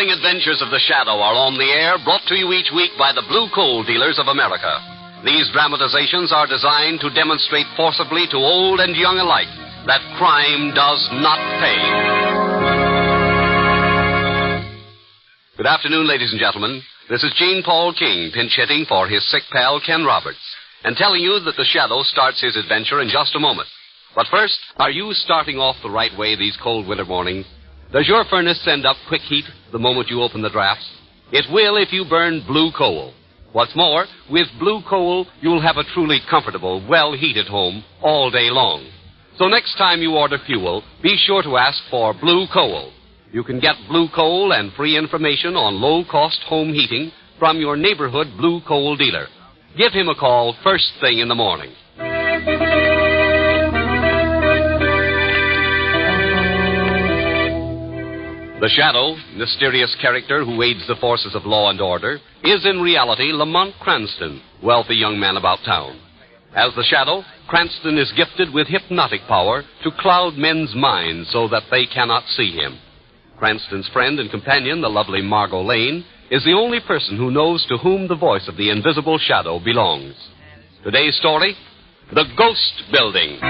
thrilling adventures of the Shadow are on the air, brought to you each week by the Blue Coal Dealers of America. These dramatizations are designed to demonstrate forcibly to old and young alike that crime does not pay. Good afternoon, ladies and gentlemen. This is Gene Paul King, pinch hitting for his sick pal, Ken Roberts, and telling you that the Shadow starts his adventure in just a moment. But first, are you starting off the right way these cold winter mornings? Does your furnace send up quick heat the moment you open the drafts? It will if you burn blue coal. What's more, with blue coal, you'll have a truly comfortable, well-heated home all day long. So next time you order fuel, be sure to ask for blue coal. You can get blue coal and free information on low-cost home heating from your neighborhood blue coal dealer. Give him a call first thing in the morning. The Shadow, mysterious character who aids the forces of law and order, is in reality Lamont Cranston, wealthy young man about town. As the Shadow, Cranston is gifted with hypnotic power to cloud men's minds so that they cannot see him. Cranston's friend and companion, the lovely Margot Lane, is the only person who knows to whom the voice of the invisible Shadow belongs. Today's story, The Ghost Building.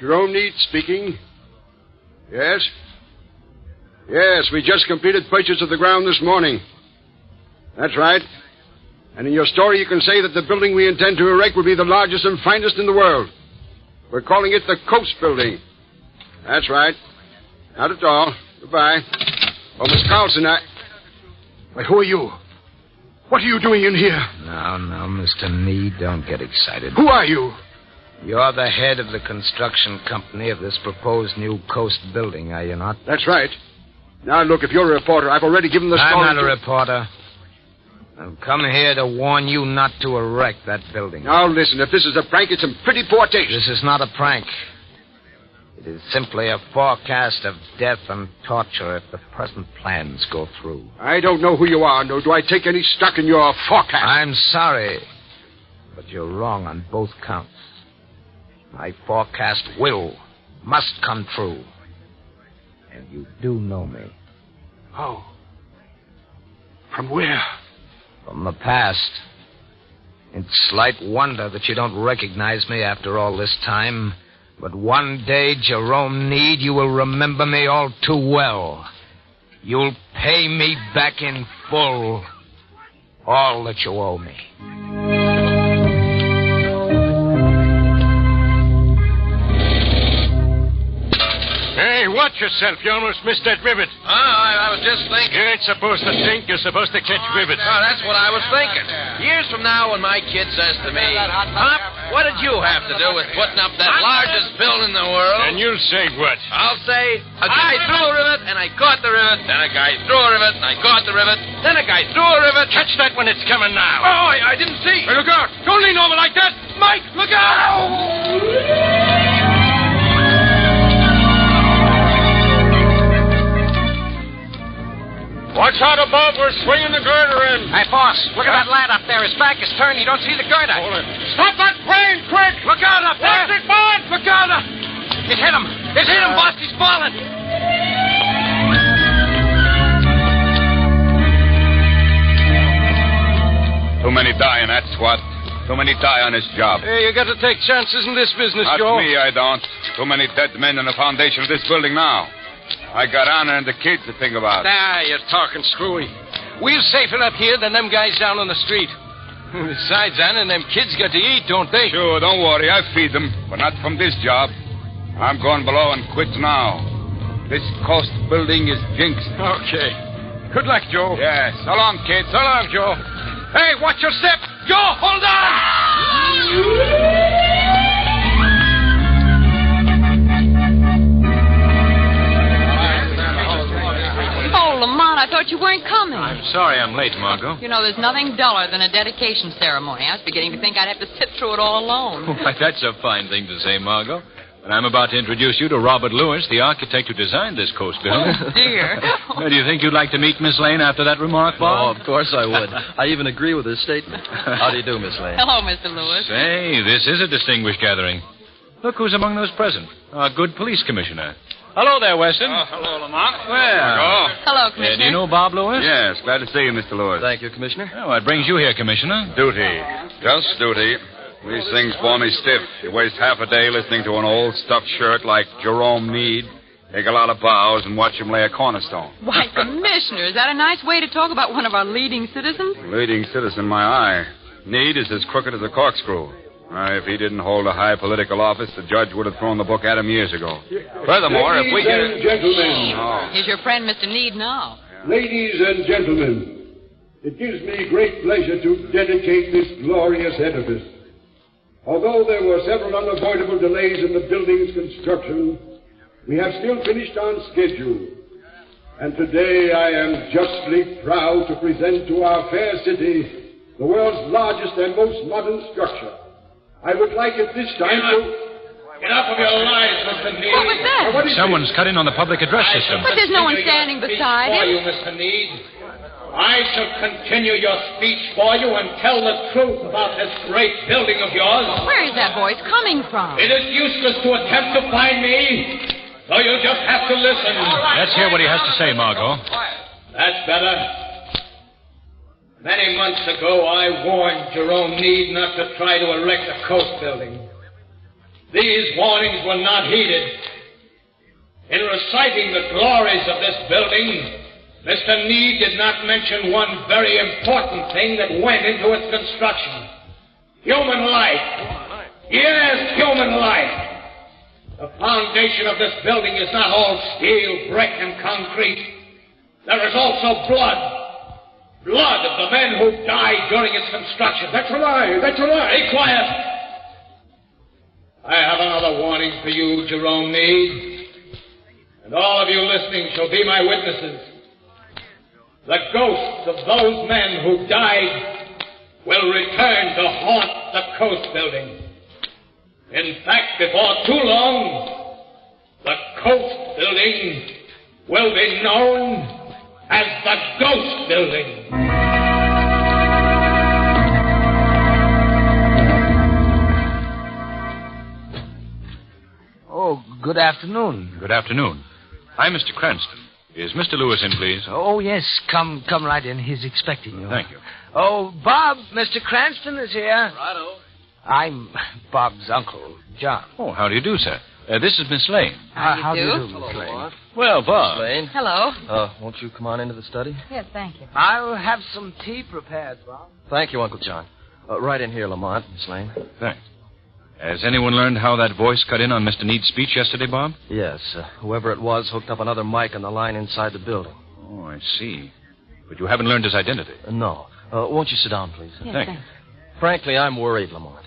Jerome Neat speaking. Yes? Yes, we just completed purchase of the ground this morning. That's right. And in your story you can say that the building we intend to erect will be the largest and finest in the world. We're calling it the Coast Building. That's right. Not at all. Goodbye. Oh, Miss Carlson, Wait, who are you? What are you doing in here? No, Mr. Meade, don't get excited. Who are you? You're the head of the construction company of this proposed new Coast Building, are you not? That's right. Now, look, if you're a reporter, I've already given the story. I'm not a reporter. I've come here to warn you not to erect that building. Now, listen, if this is a prank, it's in pretty poor taste. This is not a prank. It is simply a forecast of death and torture if the present plans go through. I don't know who you are, nor do I take any stock in your forecast. I'm sorry, but you're wrong on both counts. My forecast must come true. And you do know me. Oh. From where? From the past. It's slight wonder that you don't recognize me after all this time. But one day, Jerome Need, you will remember me all too well. You'll pay me back in full all that you owe me. Hey, watch yourself. You almost missed that rivet. Oh, I was just thinking. You ain't supposed to think. You're supposed to catch rivets. Oh, that's what I was thinking. Years from now, when my kid says to me, Pop, what did you have to do with putting up that largest building in the world? And you'll say what? I'll say, a guy threw a rivet, and I caught the rivet. Then a guy threw a rivet, and I caught the rivet. Then a guy threw a rivet. Catch that when it's coming now. Oh, I didn't see. Hey, look out. Don't lean over like that. Mike, look out. Watch out above. We're swinging the girder in. Hey, boss, look at that lad up there. His back is turned. You don't see the girder. Hold it. Stop that crane, quick. Look out up there. Watch it, boys. Look out. It hit him. It hit him, boss. He's falling. Too many dying, that's what. Too many die on this job. Hey, you got to take chances in this business, Not Joe. me, I don't. Too many dead men on the foundation of this building now. I got Anna and the kids to think about. You're talking screwy. We're safer up here than them guys down on the street. Besides, Anna and them kids got to eat, don't they? Sure, don't worry. I feed them, but not from this job. I'm going below and quit now. This Coast Building is jinxed. Okay. Good luck, Joe. Yes. So long, kids. So long, Joe. Hey, watch your step. Joe, hold on! Lamont, I thought you weren't coming. I'm sorry I'm late, Margot. You know, there's nothing duller than a dedication ceremony. I was beginning to think I'd have to sit through it all alone. Why, that's a fine thing to say, Margot. And I'm about to introduce you to Robert Lewis, the architect who designed this coast building. Oh, dear. Do you think you'd like to meet Miss Lane after that remark, Bob? Oh, of course I would. I even agree with his statement. How do you do, Miss Lane? Hello, Mr. Lewis. Say, this is a distinguished gathering. Look who's among those present. Our good police commissioner. Hello there, Weston. Hello, Lamont. Well. Hello, Commissioner. Do you know Bob Lewis? Yes, glad to see you, Mr. Lewis. Thank you, Commissioner. Oh, what brings you here, Commissioner? Duty. Just duty. These things bore me stiff. You waste half a day listening to an old stuffed shirt like Jerome Meade, take a lot of bows, and watch him lay a cornerstone. Why, Commissioner, is that a nice way to talk about one of our leading citizens? Leading citizen, my eye. Meade is as crooked as a corkscrew. If he didn't hold a high political office, the judge would have thrown the book at him years ago. Furthermore, if we Ladies and gentlemen. Here's your friend, Mr. Need, now. Ladies and gentlemen, it gives me great pleasure to dedicate this glorious edifice. Although there were several unavoidable delays in the building's construction, we have still finished on schedule. And today I am justly proud to present to our fair city the world's largest and most modern structure. I would like at this time to... Get off of your lies, Mr. Need. What was that? Someone's cut in on the public address system. But there's no one standing beside For you, him. Mr. Need. I shall continue your speech for you and tell the truth about this great building of yours. Where is that voice coming from? It is useless to attempt to find me, so you'll just have to listen. Let's hear what he has to say, Margot. That's better. Many months ago, I warned Jerome Need not to try to erect a coast building. These warnings were not heeded. In reciting the glories of this building, Mr. Need did not mention one very important thing that went into its construction. Human life. Yes, human life. The foundation of this building is not all steel, brick, and concrete. There is also blood. Blood of the men who died during its construction. That's a lie. That's a lie. Be quiet. I have another warning for you, Jerome Meade. And all of you listening shall be my witnesses. The ghosts of those men who died will return to haunt the coast building. In fact, before too long, the coast building will be known as the Ghost Building. Oh, good afternoon. Good afternoon. I'm Mr. Cranston. Is Mr. Lewis in, please? Oh, yes. Come right in. He's expecting you. Thank you. Oh, Bob, Mr. Cranston is here. Righto. I'm Bob's uncle, John. Oh, how do you do, sir? This is Miss Lane. How do you do, Hello, Miss Lane? Lamont. Well, Bob. Lane. Hello. Won't you come on into the study? Yes, thank you. I'll have some tea prepared, Bob. Thank you, Uncle John. Right in here, Lamont, Miss Lane. Thanks. Has anyone learned how that voice cut in on Mr. Need's speech yesterday, Bob? Yes, whoever it was hooked up another mic on the line inside the building. Oh, I see. But you haven't learned his identity. No. Won't you sit down, please? Yes, Thank thanks. Frankly, I'm worried, Lamont.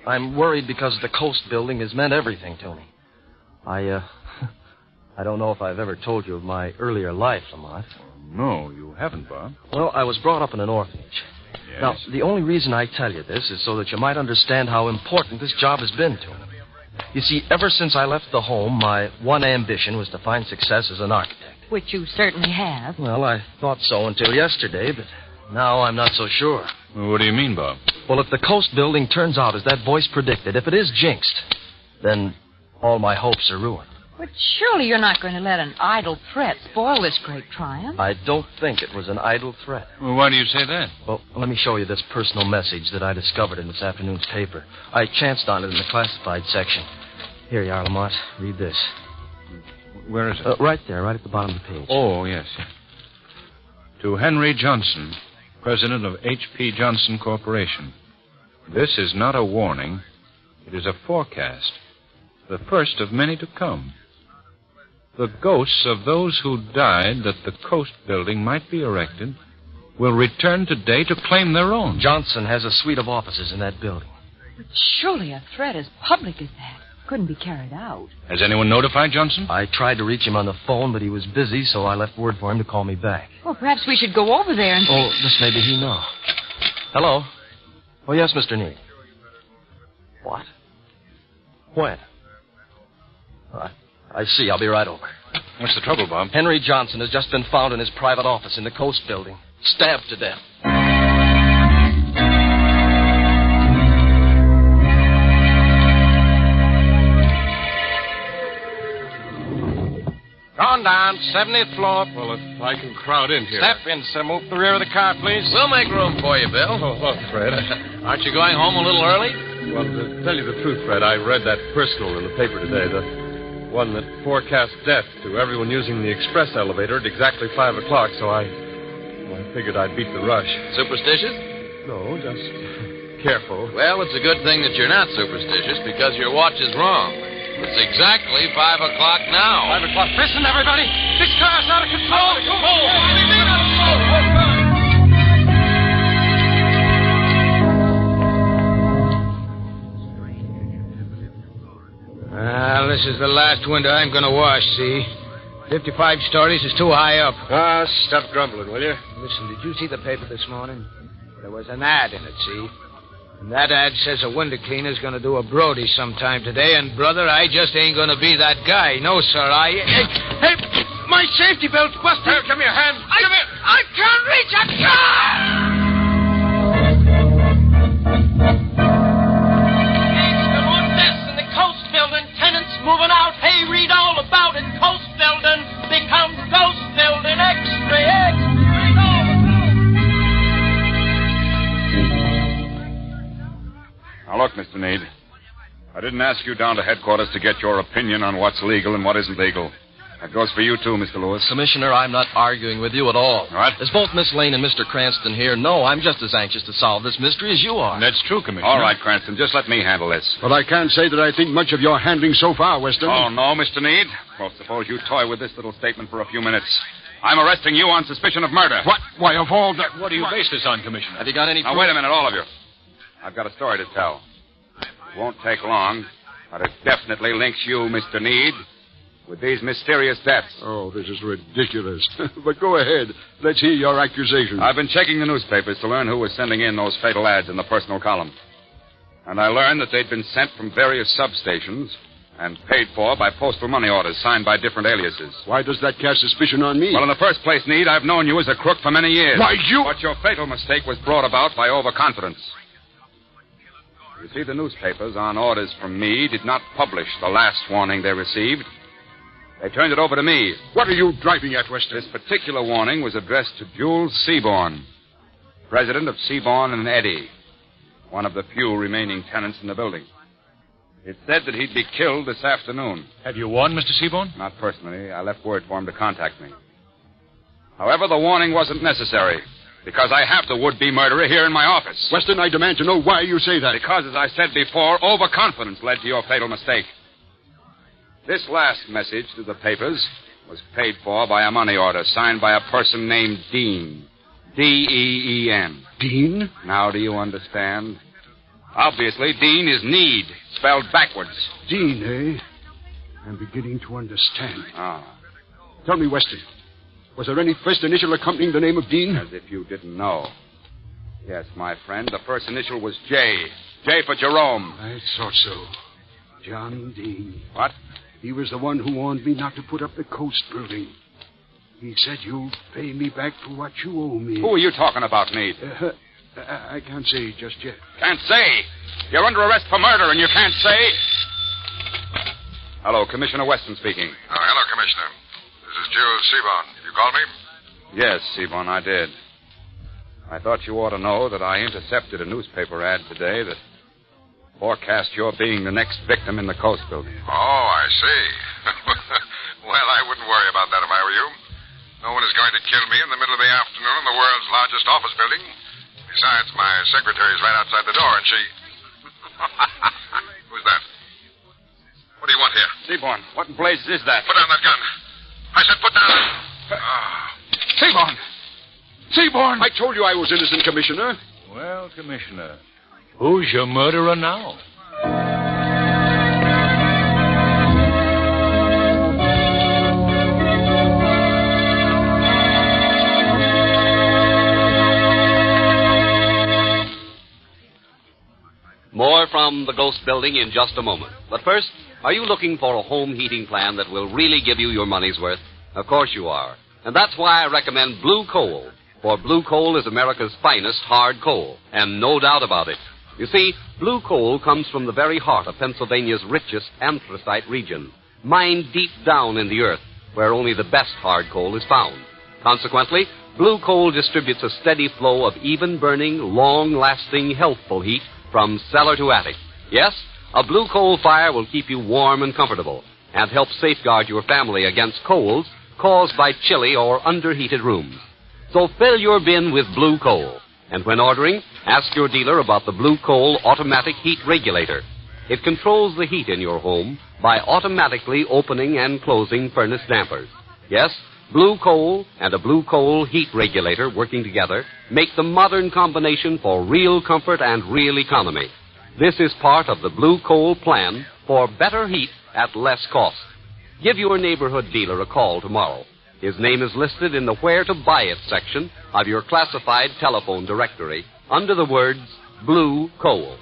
I'm worried because the coast building has meant everything to me. I don't know if I've ever told you of my earlier life, Lamont. No, you haven't, Bob. Well, I was brought up in an orphanage. Yes. Now, the only reason I tell you this is so that you might understand how important this job has been to me. You see, ever since I left the home, my one ambition was to find success as an architect. Which you certainly have. Well, I thought so until yesterday, but now I'm not so sure. Well, what do you mean, Bob? Well, if the coast building turns out as that voice predicted, if it is jinxed, then all my hopes are ruined. But surely you're not going to let an idle threat spoil this great triumph. I don't think it was an idle threat. Well, why do you say that? Well, let me show you this personal message that I discovered in this afternoon's paper. I chanced on it in the classified section. Here you are, Lamont. Read this. Where is it? Right there, right at the bottom of the page. Oh, yes. To Henry Johnson, president of H.P. Johnson Corporation. This is not a warning. It is a forecast. The first of many to come. The ghosts of those who died that the coast building might be erected will return today to claim their own. Johnson has a suite of offices in that building. But surely a threat as public as that couldn't be carried out. Has anyone notified Johnson? I tried to reach him on the phone, but he was busy, so I left word for him to call me back. Well, perhaps we should go over there and... Oh, this may be he now. Hello? Oh, yes, Mr. Need. What? When? I see. I'll be right over. What's the trouble, Bob? Henry Johnson has just been found in his private office in the Coast Building, stabbed to death. Gone down, 70th floor. Well, if I can crowd in here. Step in, sir. Move to the rear of the car, please. We'll make room for you, Bill. Oh, look, Fred. Aren't you going home a little early? Well, to tell you the truth, Fred, I read that personal in the paper today, the one that forecasts death to everyone using the express elevator at exactly 5 o'clock, so I figured I'd beat the rush. Superstitious? No, just careful. Well, it's a good thing that you're not superstitious because your watch is wrong. It's exactly 5 o'clock now. 5 o'clock. Listen, everybody. This car's out of control. Well, this is the last window I'm going to wash, see? 55 stories is too high up. Stop grumbling, will you? Listen, did you see the paper this morning? There was an ad in it, see? And that ad says a window cleaner's going to do a Brody sometime today, and, brother, I just ain't going to be that guy. No, sir, Hey, my safety belt's busted. Hey, give me a hand. Come here. I can't reach a car! They want this in the Coast Building. Tenants moving out. Hey, read all about it. Coast Building becomes Ghost Building. Extra. Read all about it. Now, look, Mr. Need. I didn't ask you down to headquarters to get your opinion on what's legal and what isn't legal. That goes for you, too, Mr. Lewis. Commissioner, I'm not arguing with you at all. What? As both Miss Lane and Mr. Cranston here know, I'm just as anxious to solve this mystery as you are. That's true, Commissioner. All right, Cranston, just let me handle this. But I can't say that I think much of your handling so far, Weston. Oh, no, Mr. Need? Well, suppose you toy with this little statement for a few minutes. I'm arresting you on suspicion of murder. What? Why, of all that... What do you base this on, Commissioner? Have you got any... Now, wait a minute, all of you. I've got a story to tell. It won't take long, but it definitely links you, Mr. Need, with these mysterious deaths. Oh, this is ridiculous. But go ahead. Let's hear your accusation. I've been checking the newspapers to learn who was sending in those fatal ads in the personal column. And I learned that they'd been sent from various substations and paid for by postal money orders signed by different aliases. Why does that cast suspicion on me? Well, in the first place, Need, I've known you as a crook for many years. Why, you... But your fatal mistake was brought about by overconfidence. You see, the newspapers, on orders from me, did not publish the last warning they received. They turned it over to me. What are you driving at, Weston? This particular warning was addressed to Jules Seaborn, president of Seaborn and Eddy, one of the few remaining tenants in the building. It said that he'd be killed this afternoon. Have you warned Mr. Seaborn? Not personally. I left word for him to contact me. However, the warning wasn't necessary, because I have the would-be murderer here in my office. Weston, I demand to know why you say that. Because, as I said before, overconfidence led to your fatal mistake. This last message to the papers was paid for by a money order signed by a person named Dean. D-E-E-N. Dean? Now do you understand? Obviously, Dean is Need, spelled backwards. Dean, eh? I'm beginning to understand. Ah. Tell me, Weston, was there any first initial accompanying the name of Dean? As if you didn't know. Yes, my friend, the first initial was J. J for Jerome. I thought so. John Dean. What? He was the one who warned me not to put up the Coast Building. He said you'll pay me back for what you owe me. Who are you talking about, Need? I can't say just yet. Can't say? You're under arrest for murder, and you can't say... Hello, Commissioner Weston speaking. Oh, hello, Commissioner. This is Jules Seaborn. You called me? Yes, Seaborn, I did. I thought you ought to know that I intercepted a newspaper ad today that forecast your being the next victim in the Coast Building. Oh, I see. Well, I wouldn't worry about that if I were you. No one is going to kill me in the middle of the afternoon in the world's largest office building. Besides, my secretary's right outside the door, and she... Who's that? What do you want here? Seaborn, what in blazes is that? Put down that gun. I said put down... Seaborn! Seaborn! I told you I was innocent, Commissioner. Well, Commissioner, who's your murderer now? More from the Ghost Building in just a moment. But first, Are you looking for a home heating plan that will really give you your money's worth? Of course you are. And that's why I recommend Blue Coal. For Blue Coal is America's finest hard coal, and no doubt about it. You see, Blue Coal comes from the very heart of Pennsylvania's richest anthracite region, mined deep down in the earth, where only the best hard coal is found. Consequently, Blue Coal distributes a steady flow of even-burning, long-lasting, healthful heat from cellar to attic. Yes, a Blue Coal fire will keep you warm and comfortable and help safeguard your family against colds caused by chilly or underheated rooms. So fill your bin with Blue Coal. And when ordering, ask your dealer about the Blue Coal automatic heat regulator. It controls the heat in your home by automatically opening and closing furnace dampers. Yes, Blue Coal and a Blue Coal heat regulator working together make the modern combination for real comfort and real economy. This is part of the Blue Coal plan for better heat at less cost. Give your neighborhood dealer a call tomorrow. His name is listed in the Where to Buy It section of your classified telephone directory under the words Blue Coal.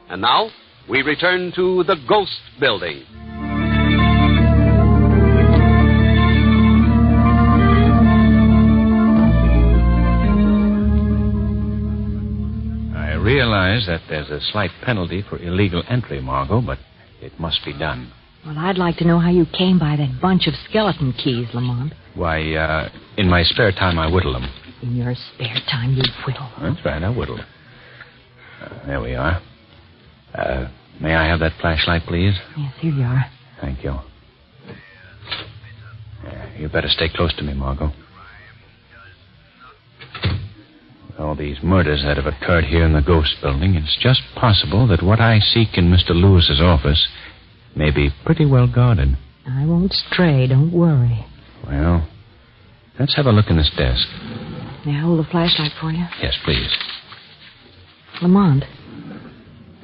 And now, we return to the Ghost Building. I realize that there's a slight penalty for illegal entry, Margot, but it must be done. Well, I'd like to know how you came by that bunch of skeleton keys, Lamont. Why, in my spare time, I whittle them. In your spare time, you whittle. That's right, I whittle. There we are. May I have that flashlight, please? Yes, here you are. Thank you. You better stay close to me, Margot. With all these murders that have occurred here in the Ghost Building, it's just possible that what I seek in Mr. Lewis's office may be pretty well guarded. I won't stray, don't worry. Well, let's have a look in this desk. May I hold the flashlight for you? Yes, please. Lamont,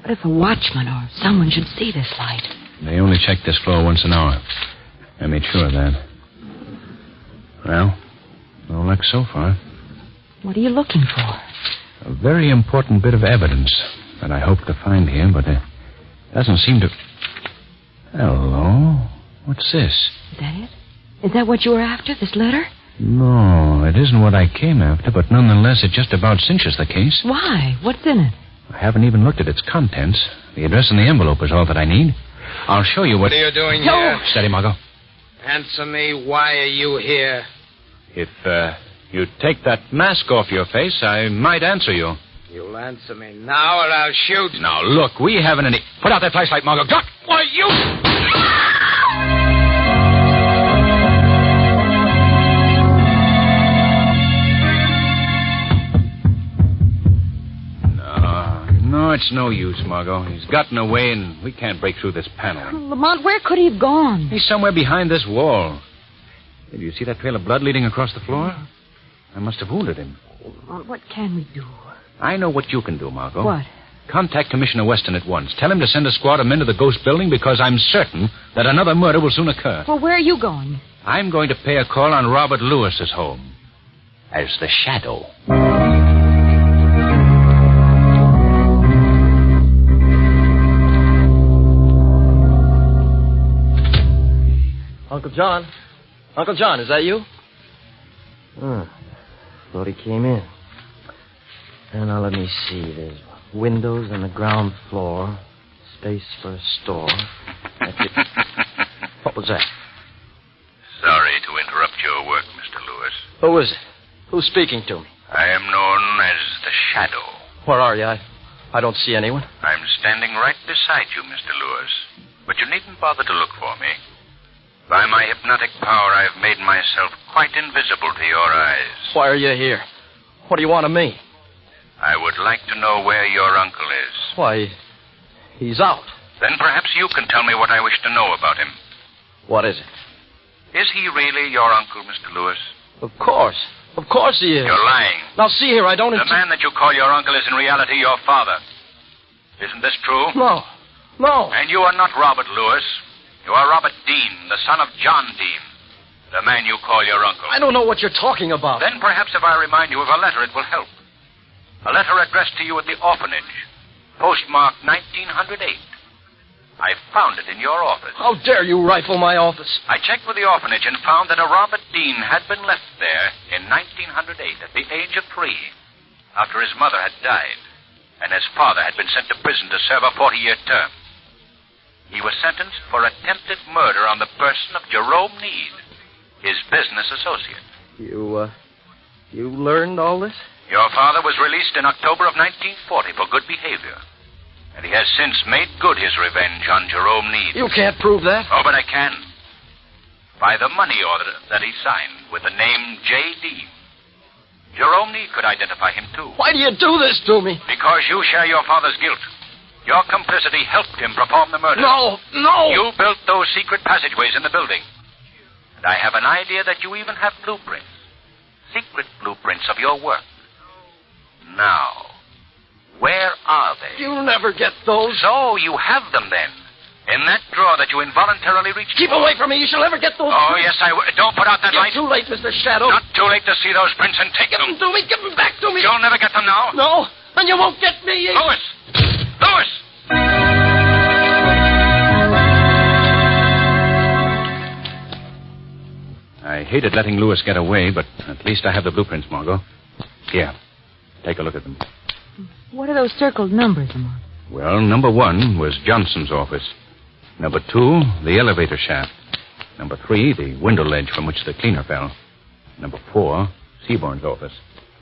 what if a watchman or someone should see this light? They only check this floor once an hour. I made sure of that. Well, no luck so far. What are you looking for? A very important bit of evidence that I hope to find here, but it doesn't seem to... Hello? What's this? Is that it? Is that what you were after, this letter? No, it isn't what I came after, but nonetheless, it just about cinches the case. Why? What's in it? I haven't even looked at its contents. The address in the envelope is all that I need. I'll show you what... What are you doing here? Steady, Margot. Answer me, why are you here? If, you take that mask off your face, I might answer you. You'll answer me now or I'll shoot. Now, look, we haven't any... Put out that flashlight, Margot. Duck! Why, you... No, it's no use, Margot. He's gotten away, and we can't break through this panel. Lamont, where could he have gone? He's somewhere behind this wall. Hey, do you see that trail of blood leading across the floor? I must have wounded him. Lamont, what can we do? I know what you can do, Margot. What? Contact Commissioner Weston at once. Tell him to send a squad of men to the Ghost Building because I'm certain that another murder will soon occur. Well, where are you going? I'm going to pay a call on Robert Lewis's home as the Shadow. Uncle John? Uncle John, is that you? Thought he came in. And now let me see. There's windows on the ground floor. Space for a store. That's it. What was that? Sorry to interrupt your work, Mr. Lewis. Who is it? Who's speaking to me? I am known as the Shadow. Where are you? I don't see anyone. I'm standing right beside you, Mr. Lewis. But you needn't bother to look for me. By my hypnotic power, I've made myself quite invisible to your eyes. Why are you here? What do you want of me? I would like to know where your uncle is. Why, he's out. Then perhaps you can tell me what I wish to know about him. What is it? Is he really your uncle, Mr. Lewis? Of course. Of course he is. You're lying. Now, see here, I don't... The man that you call your uncle is in reality your father. Isn't this true? No. No. And you are not Robert Lewis. You are Robert Dean, the son of John Dean, the man you call your uncle. I don't know what you're talking about. Then perhaps if I remind you of a letter, it will help. A letter addressed to you at the orphanage, postmarked 1908. I found it in your office. How dare you rifle my office? I checked with the orphanage and found that a Robert Dean had been left there in 1908 at the age of 3, after his mother had died, and his father had been sent to prison to serve a 40-year term. He was sentenced for attempted murder on the person of Jerome Need, his business associate. You learned all this? Your father was released in October of 1940 for good behavior. And he has since made good his revenge on Jerome Need. You can't prove that. Oh, but I can. By the money order that he signed with the name J.D. Jerome Need could identify him, too. Why do you do this to me? Because you share your father's guilt. Your complicity helped him perform the murder. No. You built those secret passageways in the building. And I have an idea that you even have blueprints. Secret blueprints of your work. Now, where are they? You'll never get those. So you have them then. In that drawer that you involuntarily reached. Keep away from me. You shall never get those. Oh, yes, I will. Don't put out that light. It's too late, Mr. Shadow. Not too late to see those prints and take them. Give them to me. Give them back to me. You'll never get them now. No, and you won't get me. Louis! Louis! I hated letting Lewis get away, but at least I have the blueprints, Margot. Here, take a look at them. What are those circled numbers, Lamont? Well, number 1 was Johnson's office. Number 2, the elevator shaft. Number 3, the window ledge from which the cleaner fell. Number 4, Seaborn's office.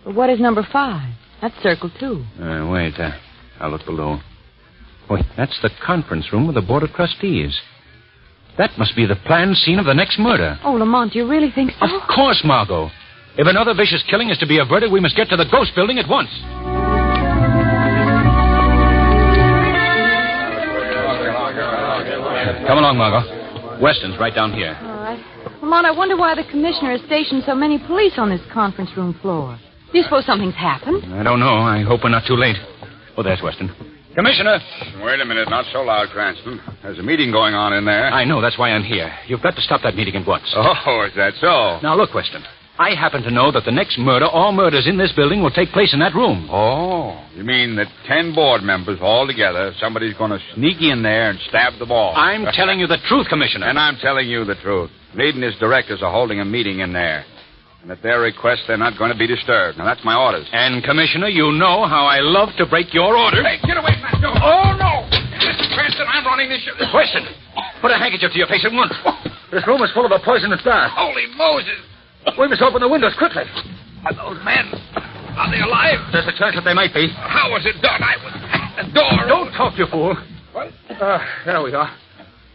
But what is number 5? That's circled, too. Wait, I'll look below. Wait, that's the conference room of the Board of Trustees. That must be the planned scene of the next murder. Oh, Lamont, do you really think so? Of course, Margot. If another vicious killing is to be averted, we must get to the ghost building at once. Come along, Margot. Weston's right down here. All right. Lamont, I wonder why the commissioner has stationed so many police on this conference room floor. Do you suppose something's happened? I don't know. I hope we're not too late. Oh, there's Weston. Commissioner! Wait a minute. Not so loud, Cranston. There's a meeting going on in there. I know. That's why I'm here. You've got to stop that meeting at once. Oh, is that so? Now, look, Weston. I happen to know that the next murder, all murders in this building, will take place in that room. Oh, you mean that 10 board members all together, somebody's going to sneak in there and stab the ball? I'm telling you the truth, Commissioner. And I'm telling you the truth. Reed and his directors are holding a meeting in there. And at their request, they're not going to be disturbed. Now, that's my orders. And, Commissioner, you know how I love to break your orders. Hey, get away from that door. Oh, no. Mr. Cranston, I'm running this show. Weston, put a handkerchief to your face at once. This room is full of a poisonous gas. Holy Moses. We must open the windows quickly. Are those men? Are they alive? There's a chance that they might be. How was it done? I was... The door... Don't talk, you fool. What? There we are.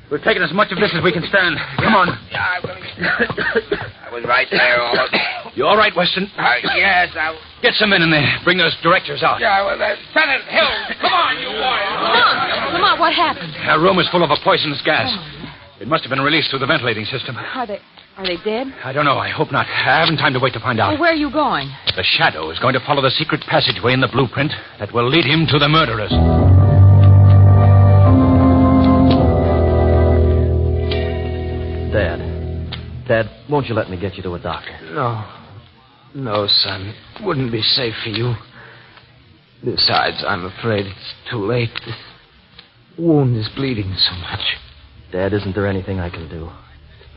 We've taken as much of this as we can stand. Come on. Yeah, I was right there, all of You all right, Weston? Yes, I... Get some men in there. Bring those directors out. Yeah, well, Senate Hill, come on, you boys. Lamont, what happened? Our room is full of a poisonous gas. It must have been released through the ventilating system. Are they dead? I don't know. I hope not. I haven't time to wait to find out. Well, where are you going? The Shadow is going to follow the secret passageway in the blueprint that will lead him to the murderers. Dad, won't you let me get you to a doctor? No, son. It wouldn't be safe for you. Besides, I'm afraid it's too late. This wound is bleeding so much. Dad, isn't there anything I can do?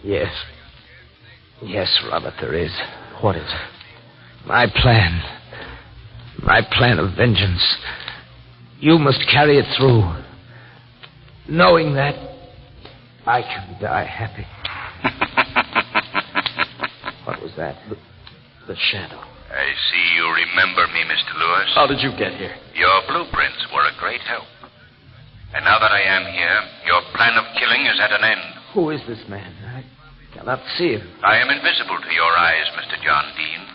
Yes. Yes, Robert, there is. What is? My plan. My plan of vengeance. You must carry it through. Knowing that, I can die happy. What was that? The Shadow. I see you remember me, Mr. Lewis. How did you get here? Your blueprints were a great help. And now that I am here, your plan of killing is at an end. Who is this man? I cannot see him. I am invisible to your eyes, Mr. John Dean.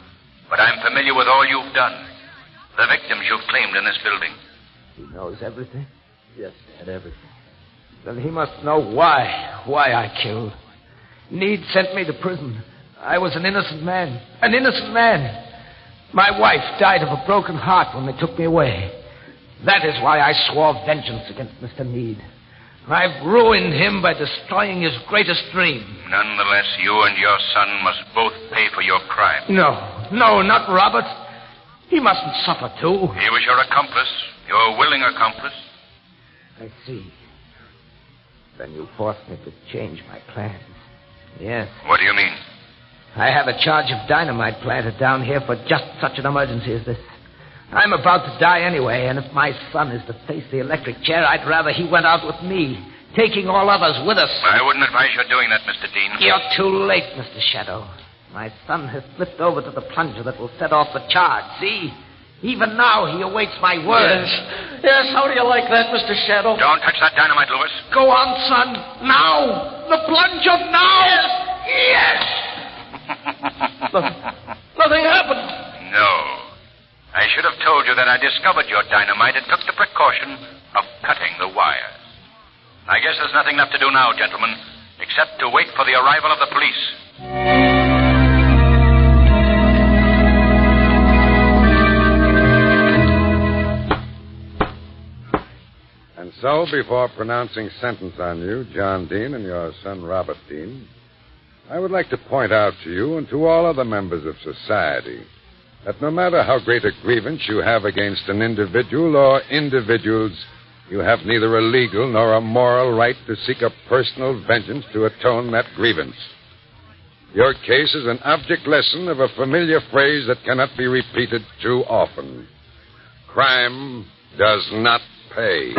But I'm familiar with all you've done. The victims you've claimed in this building. He knows everything? Yes, Dad, everything. Then he must know why I killed. Need sent me to prison. I was an innocent man. An innocent man. My wife died of a broken heart when they took me away. That is why I swore vengeance against Mr. Meade. I've ruined him by destroying his greatest dream. Nonetheless, you and your son must both pay for your crime. No, not Robert. He mustn't suffer, too. He was your accomplice, your willing accomplice. I see. Then you forced me to change my plans. Yes. What do you mean? I have a charge of dynamite planted down here for just such an emergency as this. I'm about to die anyway, and if my son is to face the electric chair, I'd rather he went out with me, taking all others with us. I wouldn't advise you doing that, Mr. Dean. You're too late, Mr. Shadow. My son has slipped over to the plunger that will set off the charge. See? Even now, he awaits my word. Yes, how do you like that, Mr. Shadow? Don't touch that dynamite, Lewis. Go on, son. Now! The plunger now! Yes! Nothing happened. No. I should have told you that I discovered your dynamite and took the precaution of cutting the wires. I guess there's nothing left to do now, gentlemen, except to wait for the arrival of the police. And so, before pronouncing sentence on you, John Dean, and your son Robert Dean, I would like to point out to you and to all other members of society that no matter how great a grievance you have against an individual or individuals, you have neither a legal nor a moral right to seek a personal vengeance to atone that grievance. Your case is an object lesson of a familiar phrase that cannot be repeated too often. Crime does not pay.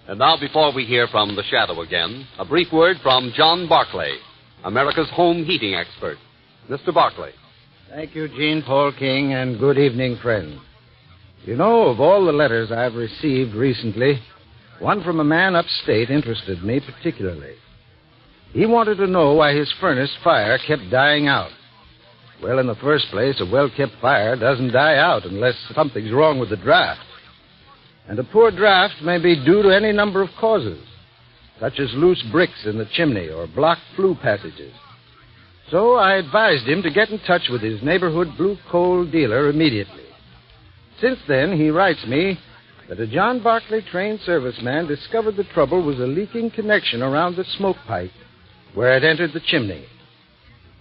And now, before we hear from the Shadow again, a brief word from John Barclay, America's home heating expert. Mr. Barclay. Thank you, Jean Paul King, and good evening, friends. You know, of all the letters I've received recently, one from a man upstate interested me particularly. He wanted to know why his furnace fire kept dying out. Well, in the first place, a well-kept fire doesn't die out unless something's wrong with the draft. And a poor draft may be due to any number of causes, such as loose bricks in the chimney or blocked flue passages. So I advised him to get in touch with his neighborhood blue coal dealer immediately. Since then, he writes me that a John Barclay trained serviceman discovered the trouble was a leaking connection around the smoke pipe where it entered the chimney.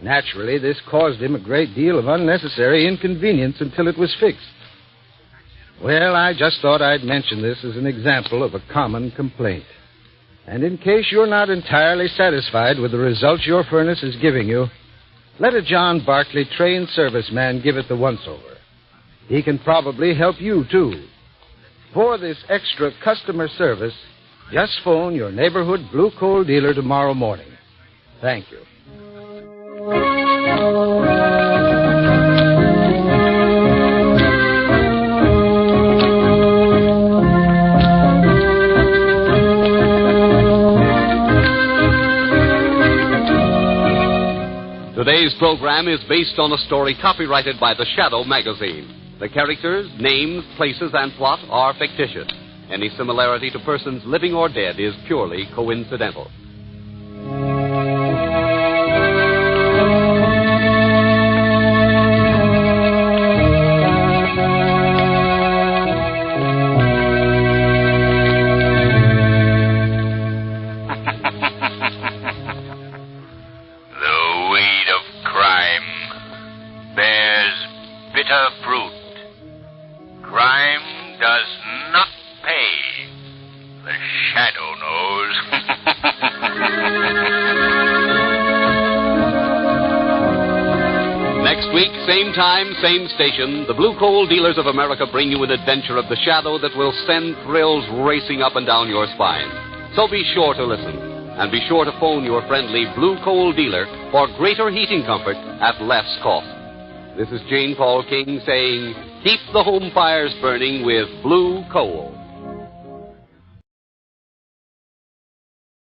Naturally, this caused him a great deal of unnecessary inconvenience until it was fixed. Well, I just thought I'd mention this as an example of a common complaint. And in case you're not entirely satisfied with the results your furnace is giving you, let a John Barclay trained serviceman give it the once-over. He can probably help you, too. For this extra customer service, just phone your neighborhood blue coal dealer tomorrow morning. Thank you. Today's program is based on a story copyrighted by The Shadow magazine. The characters, names, places, and plot are fictitious. Any similarity to persons living or dead is purely coincidental. Same time, same station, the Blue Coal Dealers of America bring you an adventure of the Shadow that will send thrills racing up and down your spine. So be sure to listen, and be sure to phone your friendly Blue Coal dealer for greater heating comfort at less cost. This is Jane Paul King saying, keep the home fires burning with Blue Coal.